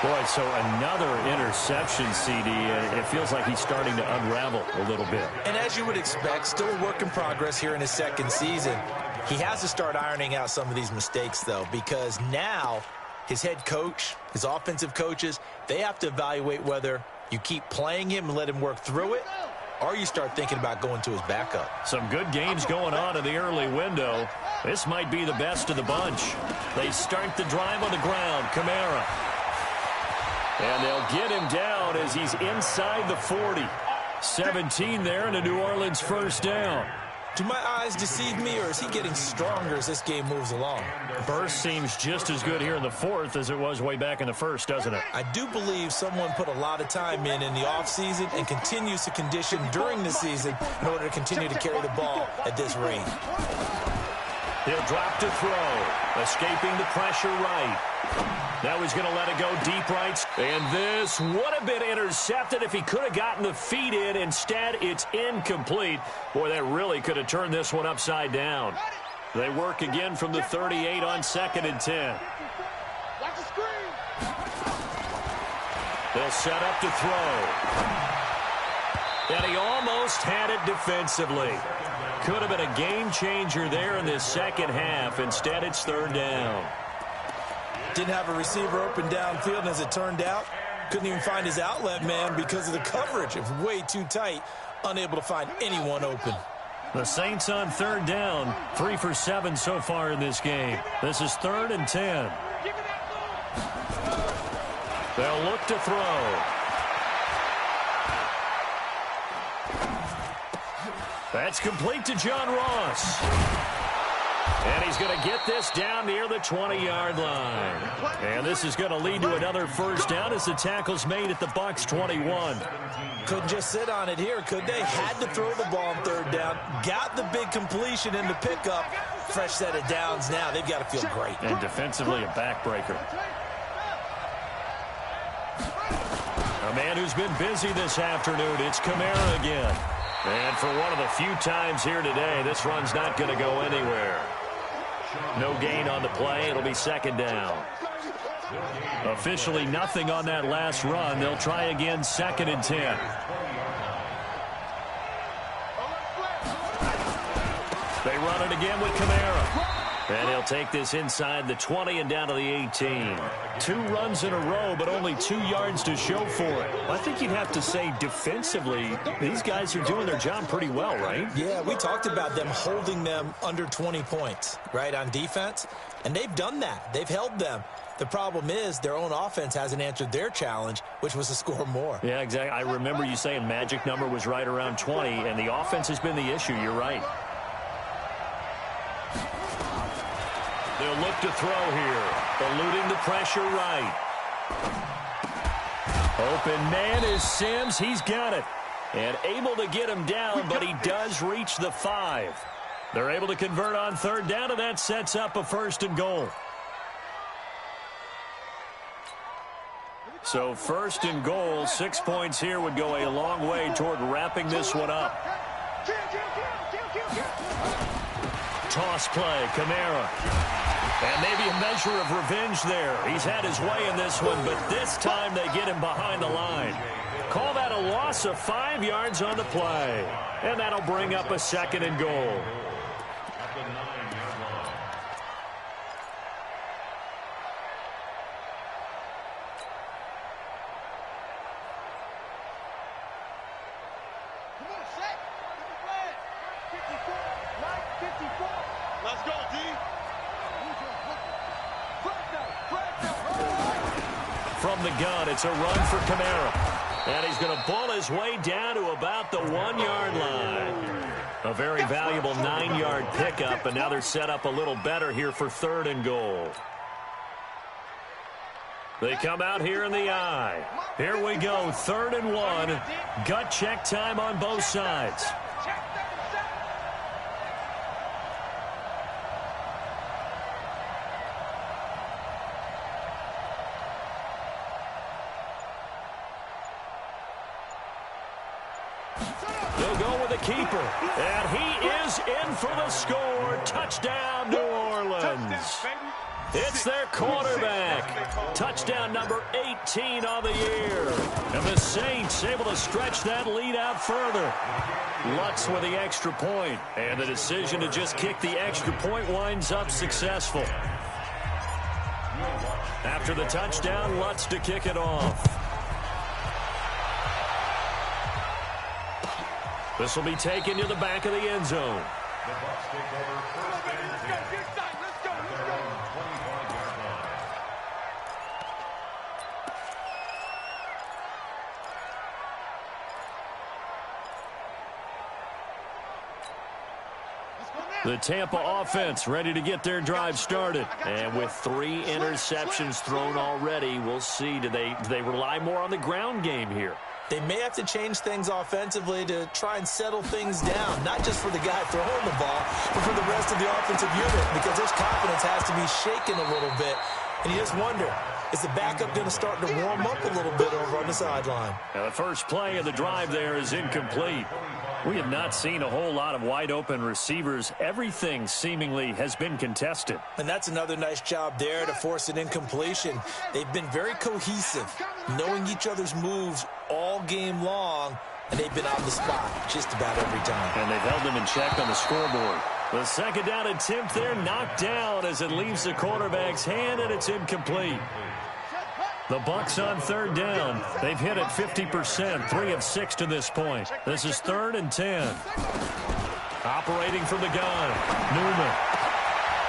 B: Boy, so another interception, CD. It feels like he's starting to unravel a little bit.
C: And as you would expect, still a work in progress here in his second season. He has to start ironing out some of these mistakes, though, because now his head coach, his offensive coaches, they have to evaluate whether you keep playing him and let him work through it, or you start thinking about going to his backup.
B: Some good games going on in the early window. This might be the best of the bunch. They start the drive on the ground. Kamara. And they'll get him down as he's inside the 40. 17 there and a New Orleans first down.
C: Do my eyes deceive me, or is he getting stronger as this game moves along?
B: Burst seems just as good here in the 4th as it was way back in the 1st, doesn't it?
C: I do believe someone put a lot of time in the offseason and continues to condition during the season in order to continue to carry the ball at this rate.
B: He'll drop to throw, escaping the pressure right. Now he's going to let it go deep right. And this would have been intercepted if he could have gotten the feet in. Instead, it's incomplete. Boy, that really could have turned this one upside down. They work again from the 38 on 2nd and 10.
D: Watch the screen.
B: They'll set up to throw. And he almost had it defensively. Could have been a game changer there in this second half. Instead, it's 3rd down.
C: Didn't have a receiver open downfield, and as it turned out, couldn't even find his outlet man because of the coverage. It was way too tight, unable to find anyone open.
B: The Saints on 3rd down, 3 for 7 so far in this game. This is 3rd and 10. They'll look to throw. That's complete to John Ross. And he's going to get this down near the 20-yard line. And this is going to lead to another first down as the tackle's made at the Bucs 21.
C: Couldn't just sit on it here, could they? Had to throw the ball on 3rd down. Got the big completion in the pickup. Fresh set of downs now. They've got to feel great.
B: And defensively, a backbreaker. A man who's been busy this afternoon, it's Kamara again. And for one of the few times here today, this run's not going to go anywhere. No gain on the play. It'll be 2nd down. Officially nothing on that last run. They'll try again 2nd and 10. They run it again with Kamara. And he'll take this inside the 20 and down to the 18. 2 runs in a row, but only 2 yards to show for it. I think you'd have to say defensively, these guys are doing their job pretty well, right?
C: Yeah, we talked about them holding them under 20 points, right, on defense. And they've done that. They've held them. The problem is their own offense hasn't answered their challenge, which was to score more.
B: Yeah, exactly. I remember you saying magic number was right around 20, and the offense has been the issue. You're right. They'll look to throw here. Eluding the pressure right. Open man is Sims. He's got it. And able to get him down, but he does reach the 5. They're able to convert on 3rd down, and that sets up a 1st and goal. So 1st and goal, 6 points here would go a long way toward wrapping this one up. Toss play, Kamara. And maybe a measure of revenge there. He's had his way in this one, but this time they get him behind the line. Call that a loss of 5 yards on the play. And that'll bring up a 2nd and goal.
F: At the 9-yard line.
E: Come on, set. Get the flag. 54. Right, 54.
D: Let's go, D.
B: From the gun, it's a run for Kamara. And he's going to bull his way down to about the 1-yard line. A very valuable 9-yard pickup, and now they're set up a little better here for 3rd and goal. They come out here in the eye. Here we go, 3rd and 1. Gut check time on both sides. They'll go with the keeper, and he is in for the score. Touchdown, New Orleans. It's their quarterback. Touchdown number 18 on the year. And the Saints able to stretch that lead out further. Lutz with the extra point, and the decision to just kick the extra point winds up successful. After the touchdown, Lutz to kick it off. This will be taken to the back of the end zone.
F: The Bucs take over 1st and 10.
E: Let's go.
F: At their own 25-yard line.
B: The Tampa offense ready to get their drive started. And with 3 interceptions thrown already, we'll see. Do they rely more on the ground game here?
C: They may have to change things offensively to try and settle things down, not just for the guy throwing the ball, but for the rest of the offensive unit, because his confidence has to be shaken a little bit. And you just wonder, is the backup going to start to warm up a little bit over on the sideline?
B: Now the first play of the drive there is incomplete. We have not seen a whole lot of wide-open receivers. Everything seemingly has been contested.
C: And that's another nice job there to force an incompletion. They've been very cohesive, knowing each other's moves all game long, and they've been on the spot just about every time.
B: And they've held them in check on the scoreboard. The 2nd down attempt there knocked down as it leaves the quarterback's hand, and it's incomplete. The Bucs on 3rd down. They've hit it 50%, 3 of 6 to this point. This is 3rd and 10. Operating from the gun, Newman.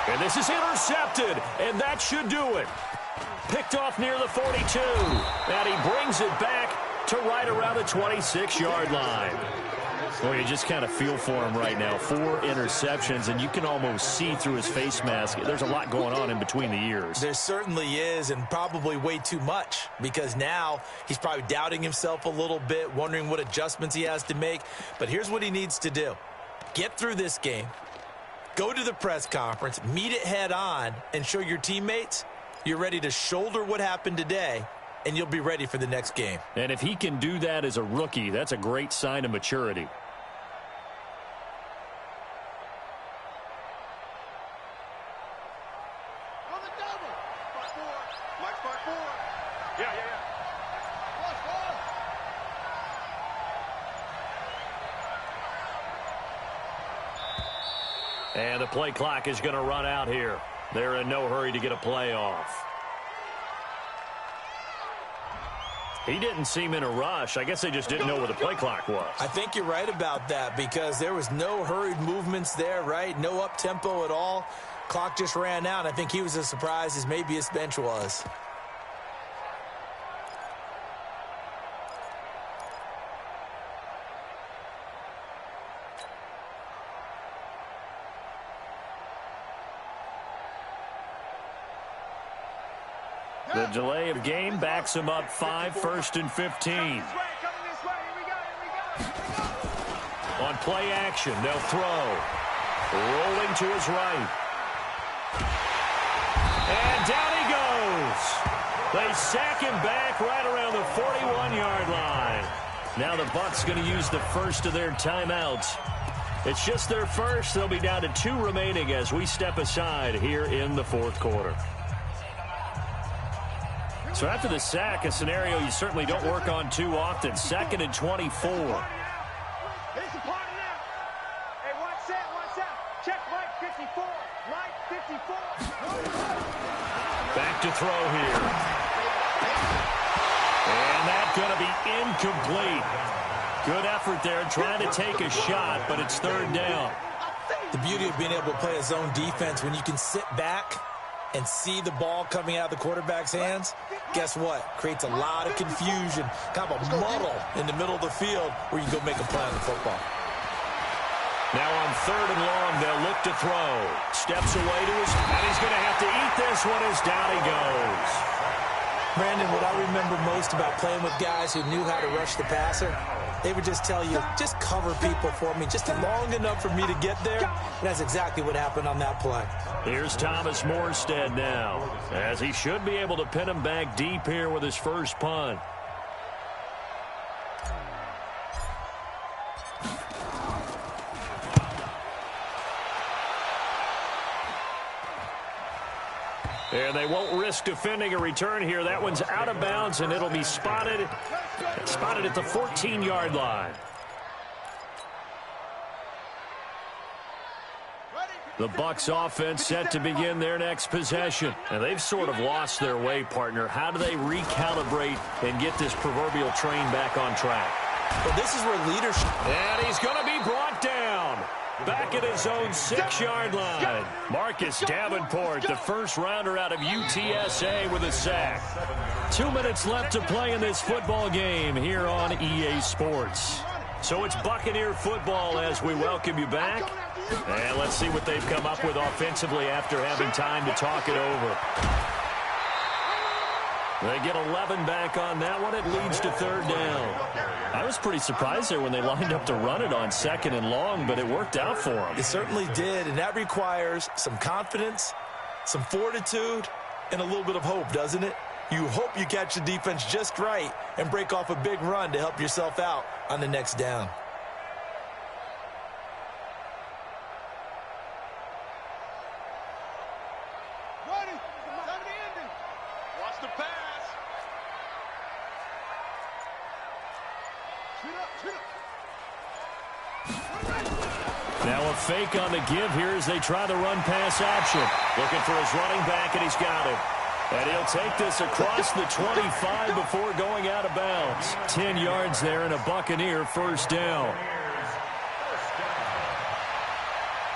B: And this is intercepted, and that should do it. Picked off near the 42, and he brings it back to right around the 26-yard line. Well, you just kind of feel for him right now. 4 interceptions, and you can almost see through his face mask. There's a lot going on in between the ears.
C: There certainly is, and probably way too much, because now he's probably doubting himself a little bit, wondering what adjustments he has to make. But here's what he needs to do. Get through this game, go to the press conference, meet it head on, and show your teammates you're ready to shoulder what happened today, and you'll be ready for the next game.
B: And if he can do that as a rookie, that's a great sign of maturity. And the play clock is going to run out here. They're in no hurry to get a play off. He didn't seem in a rush. I guess they just didn't know where the play clock was.
C: I think you're right about that, because there was no hurried movements there, right? No up-tempo at all. Clock just ran out. I think he was as surprised as maybe his bench was.
B: The delay of game backs him up 5, 1st and 15. On play action, they'll throw. Rolling to his right. And down he goes. They sack him back right around the 41-yard line. Now the Bucs going to use the first of their timeouts. It's just their first. They'll be down to 2 remaining as we step aside here in the 4th quarter. So after the sack, a scenario you certainly don't work on too often. 2nd and 24.
E: It's the party now. Hey, watch out. Check Mike 54. Mike 54.
B: Back to throw here. And that's going to be incomplete. Good effort there trying to take a shot, but it's 3rd down.
C: The beauty of being able to play a zone defense when you can sit back and see the ball coming out of the quarterback's hands, guess what? Creates a lot of confusion, kind of a muddle in the middle of the field where you go make a play on the football.
B: Now on 3rd and long, they'll look to throw. Steps away to his, and he's going to have to eat this one as down he goes.
C: Brandon, what I remember most about playing with guys who knew how to rush the passer, they would just tell you, just cover people for me just long enough for me to get there. And that's exactly what happened on that play.
B: Here's Thomas Morstead now, as he should be able to pin him back deep here with his first punt. And they won't risk defending a return here. That one's out of bounds, and it'll be spotted at the 14-yard line. The Bucs offense set to begin their next possession. And they've sort of lost their way, partner. How do they recalibrate and get this proverbial train back on track?
C: Well, this is where leadership...
B: And he's going to be brought down. Back at his own 6-yard line. Marcus Davenport, the first rounder out of UTSA with a sack. 2 minutes left to play in this football game here on EA Sports. So it's Buccaneer football as we welcome you back. And let's see what they've come up with offensively after having time to talk it over. They get 11 back on that one. It leads to 3rd down. I was pretty surprised there when they lined up to run it on 2nd and long, but it worked out for them.
C: It certainly did, and that requires some confidence, some fortitude, and a little bit of hope, doesn't it? You hope you catch the defense just right and break off a big run to help yourself out on the next down.
D: Watch the pass.
B: Now a fake on the give here as they try the run-pass option. Looking for his running back, and he's got it. And he'll take this across the 25 before going out of bounds. 10 yards there and a Buccaneer first down.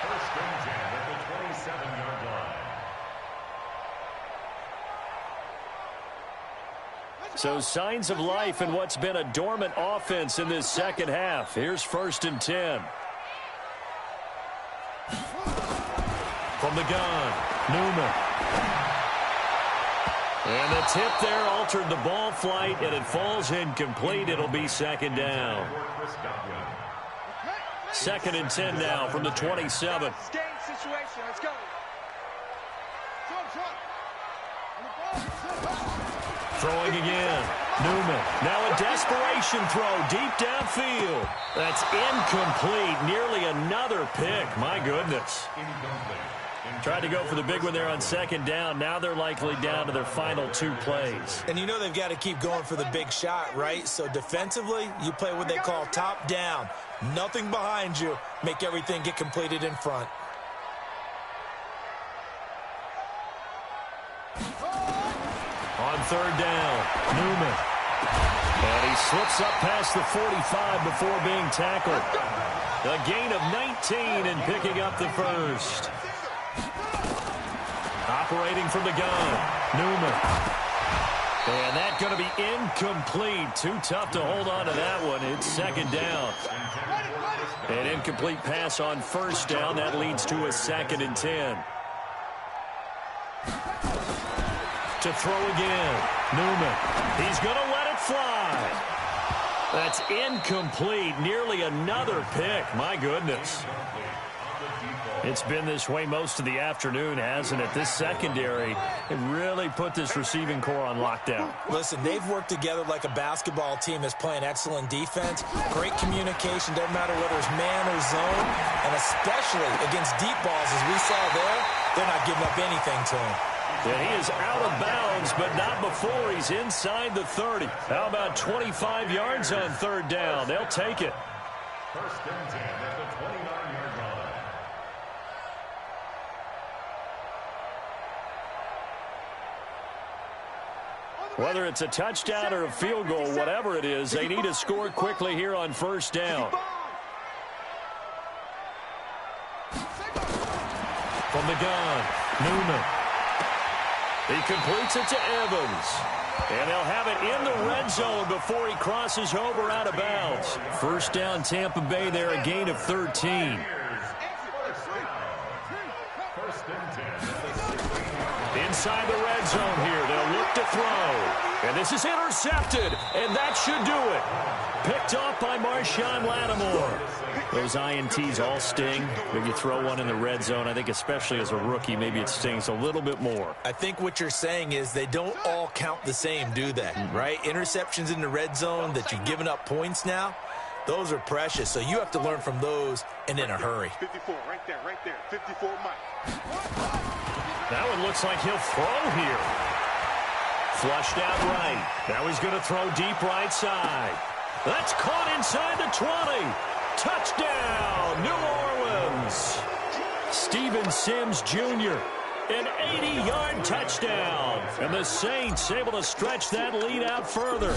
F: First and 10 at the 27-yard line.
B: So signs of life in what's been a dormant offense in this second half. Here's 1st and 10. From the gun, Newman. And the tip there altered the ball flight, and it falls incomplete. It'll be 2nd down. 2nd and 10 now from the 27.
E: Game situation. Let's go.
B: Throwing again. Newman. Now a desperation throw deep downfield. That's incomplete. Nearly another pick. My goodness. Tried to go for the big one there on 2nd down. Now they're likely down to their final 2 plays.
C: And you know they've got to keep going for the big shot, right? So defensively, you play what they call top down. Nothing behind you. Make everything get completed in front.
B: On 3rd down, Newman. And he slips up past the 45 before being tackled. A gain of 19 and picking up the first. Operating from the gun, Newman. And that's going to be incomplete. Too tough to hold on to that one. It's 2nd down. An incomplete pass on 1st down. That leads to a 2nd and 10. To throw again, Newman. He's going to let it fly. That's incomplete. Nearly another pick. My goodness. It's been this way most of the afternoon, hasn't it? This secondary, it really put this receiving core on lockdown.
C: Listen, they've worked together like a basketball team that's playing excellent defense. Great communication, doesn't matter whether it's man or zone. And especially against deep balls, as we saw there, they're not giving up anything to them.
B: And he is out of bounds, but not before he's inside the 30. How about 25 yards on third down? They'll take it.
F: First and 10 at the 29-yard line.
B: Whether it's a touchdown or a field goal, whatever it is, they need to score quickly here on first down. From the gun, Newman. He completes it to Evans. And they'll have it in the red zone before he crosses over out of bounds. First down, Tampa Bay there, a gain of 13.
F: First and 10.
B: Inside the red zone here, they'll look to throw. And this is intercepted, and that should do it. Picked off by Marshawn Lattimore. Those INTs all sting. When you throw one in the red zone, I think especially as a rookie, maybe it stings a little bit more.
C: I think what you're saying is they don't all count the same, do they? Right? Interceptions in the red zone that you've given up points now, those are precious. So you have to learn from those and in a hurry.
D: 54, right there, 54, Mike.
B: That one looks like he'll throw here. Flushed out right. Now he's going to throw deep right side. That's caught inside the 20. Touchdown, New Orleans. Steven Sims Jr., an 80-yard touchdown. And the Saints able to stretch that lead out further.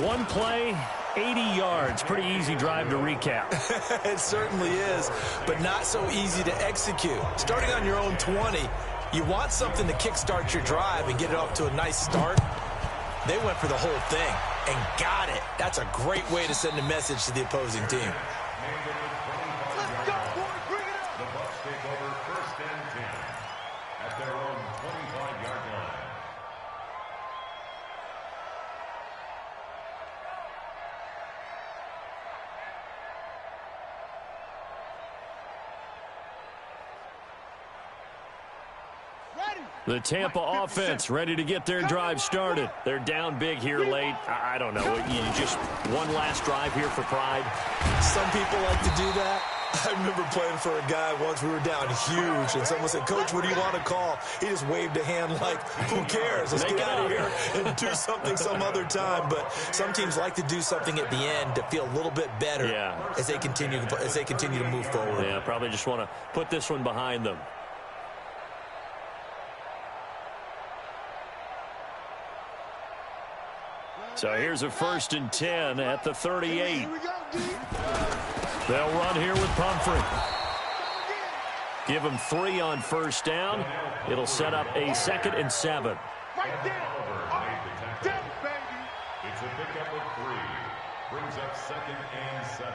B: One play, 80 yards. Pretty easy drive to recap.
C: It certainly is, but not so easy to execute. Starting on your own 20, you want something to kickstart your drive and get it off to a nice start. They went for the whole thing and got it. That's a great way to send a message to the opposing team.
D: Let's go, boys, bring it up.
F: The Bucs take over first and 10 at their own 25-yard line.
B: The Tampa offense ready to get their drive started. They're down big here late. I don't know. You just one last drive here for pride.
C: Some people like to do that. I remember playing for a guy once. We were down huge, and someone said, "Coach, what do you want to call?" He just waved a hand like, "Who cares? Let's get out of here and do something some other time." But some teams like to do something at the end to feel a little bit better as they continue to move forward.
B: Yeah, probably just want to put this one behind them. So here's a first and 10 at the 38.
D: Here we go, D.
B: They'll run here with Pumphrey. Give him 3 on first down. It'll set up a 2nd and 7.
D: Right there. Dead, baby.
F: It's a pickup of 3. Brings up 2nd and 7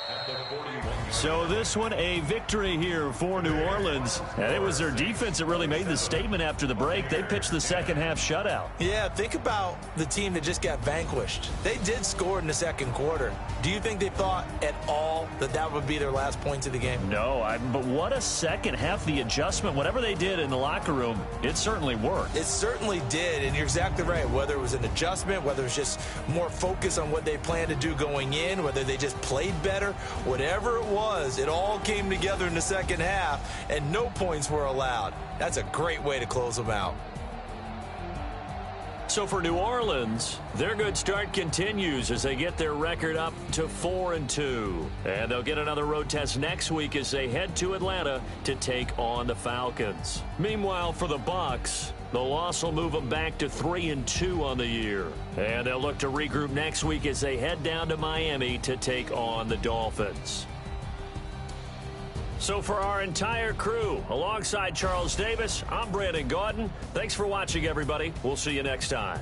F: at the 41.
B: So this one a victory here for New Orleans. And it was their defense that really made the statement after the break. They pitched the second half shutout.
C: Yeah, think about the team that just got vanquished. They did score in the second quarter. Do you think they thought at all that that would be their last points of the game?
B: No, but what a second half. The adjustment, whatever they did in the locker room, it certainly worked.
C: It certainly did, and you're exactly right. Whether it was an adjustment, whether it was just more focus on what they planned to do going in, whether they just played better, whatever it was, it all came together in the second half, and no points were allowed. That's a great way to close them out.
B: So for New Orleans, their good start continues as they get their record up to 4-2. And they'll get another road test next week as they head to Atlanta to take on the Falcons. Meanwhile, for the Bucs, the loss will move them back to 3-2 on the year. And they'll look to regroup next week as they head down to Miami to take on the Dolphins. So for our entire crew, alongside Charles Davis, I'm Brandon Gaudin. Thanks for watching, everybody. We'll see you next time.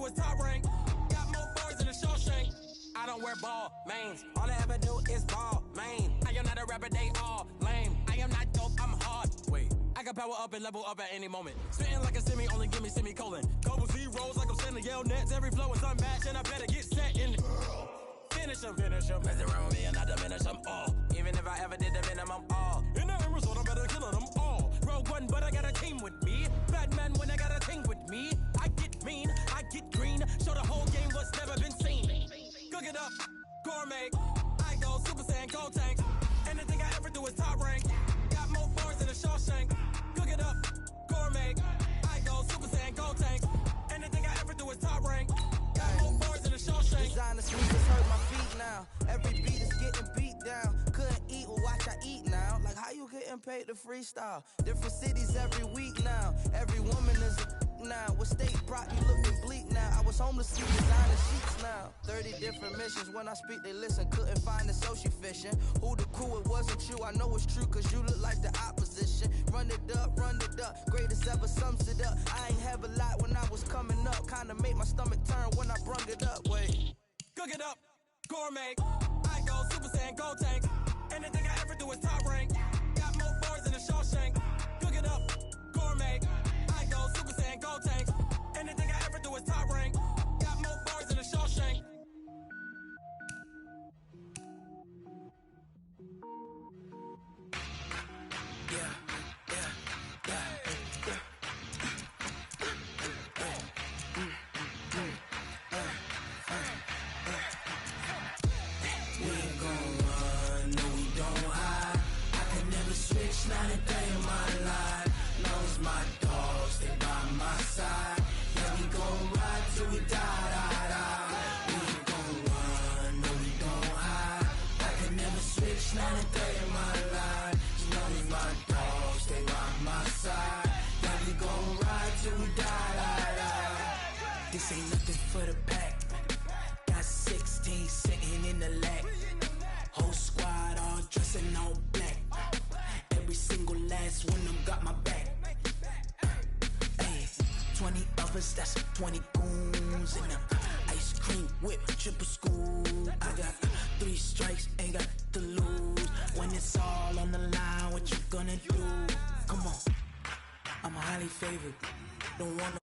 A: is top rank. Got more bars than a Shawshank. I don't wear ball mains. All I ever do is ball main. I am not a rapper, they all lame. I am not dope, I'm hard. Wait, I can power up and level up at any moment. Spitting like a semi, only give me semicolon. Couple zeros like I'm sending yell nets. Every flow is unmatched and I better get set in. Finish them. Mess around with me and I diminish them all. Even if I ever did the minimum, all. In the end result, I'm better killing them all. Rogue one, but I got a team with me. Bad man when I got a team with me. I get mean, I get green. Show the whole game what's never been seen. Cook it up, gourmet. I go Super Saiyan, Gold Tank. Anything I ever do is top rank. Got more bars than a Shawshank. Cook it up, gourmet. I go Super Saiyan, Gold Tank. Anything I ever do is top rank. Got more bars than a Shawshank.
G: Designer sneakers hurt my feet now. Every beat is getting beat down. Couldn't eat, well watch I eat now. Like how you getting paid to freestyle? Different cities every week now. Every woman is a now. What state brought you looking bleak now? I was homeless, see designer sheets now. 30 different missions. When I speak, they listen. Couldn't find the social fishing. Who the crew? It wasn't you. I know it's true, cause you look like the opposition. Run it up. Greatest ever sums it up. I ain't have a lot when I was coming up. Kinda made my stomach turn when I brung it up. Wait.
A: Cook it up, gourmet. I go Super Saiyan, Gold Tank. Anything I ever do is top rank. Got more bars than a Shawshank. Cook it up, gourmet. I go Super Saiyan, Gold Tank. Anything I ever do is top rank. Got more bars than a Shawshank.
G: Not a day in my life. Knows my dogs, stay by my side. Yeah, we gon' ride till we die. We ain't gon' run, no, we don't hide. I can never switch, not a day in my life. Knows my dogs, stay by my side. Yeah, we gon' ride till we die. This ain't nothing for the pack. Got 16 sitting in the lag. Whole squad all dressing all black. Every single last one of them got my back. Hey, 20 of us, that's 20 goons in them. Ice cream whip, triple scoop. I got 3 strikes, ain't got to lose. When it's all on the line, what you gonna do? Come on, I'm highly favored. Don't want